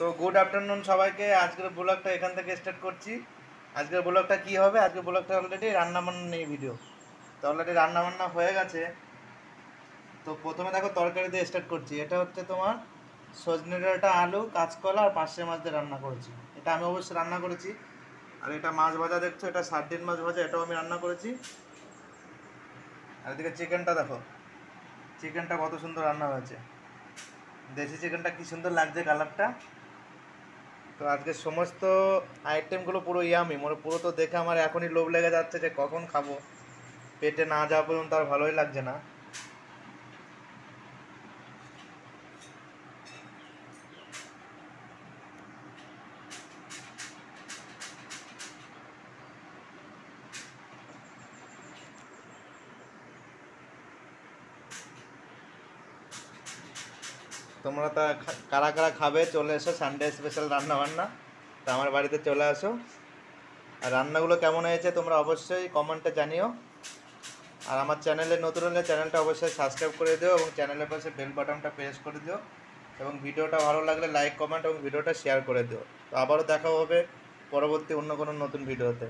তো good afternoon সবাইকে। আজকের ব্লগটা এখান থেকে স্টার্ট করছি। আজকের ব্লগটা কি হবে, আজকের ব্লগটা অলরেডি রান্নাবান্না নেই ভিডিও। তো অলরেডি রান্নাবান্না হয়ে গেছে। তো প্রথমে দেখো তরকারি দিয়ে স্টার্ট করছি। এটা হচ্ছে তোমার সজনে ডাঁটা, আলু, কাঁচকলা আর পার্শে মাছ দিয়ে রান্না করেছি। এটা আমি অবশ্যই রান্না করেছি। আর এটা মাছ ভাজা দেখছো, এটা সার্ডিন মাছ ভাজা, এটাও আমি রান্না করেছি। আর এদিকে চিকেনটা দেখো, চিকেনটা কত সুন্দর রান্না হয়েছে। দেশি চিকেনটা কি সুন্দর লাগছে কালারটা। তো আজকে সমস্ত আইটেমগুলো পুরো ইয়ামি, মানে পুরো তো দেখে আমার এখনই লোভ লেগে যাচ্ছে যে কখন খাবো। পেটে না যাওয়া পর্যন্ত আর ভালোই লাগছে না। তোমরা তা কারা কারা খাবে চলে এসো, সানডে স্পেশাল রান্না বান্না। তা আমার বাড়িতে চলে আসো। আর রান্নাগুলো কেমন হয়েছে তোমরা অবশ্যই কমেন্টে জানিও। আর আমার চ্যানেলে নতুন হলে চ্যানেলটা অবশ্যই সাবস্ক্রাইব করে দিও এবং চ্যানেলের পাশে বেল বাটনটা প্রেস করে দিও। এবং ভিডিওটা ভালো লাগলে লাইক কমেন্ট এবং ভিডিওটা শেয়ার করে দিও। তো আবারও দেখা হবে পরবর্তী অন্য কোনো নতুন ভিডিওতে।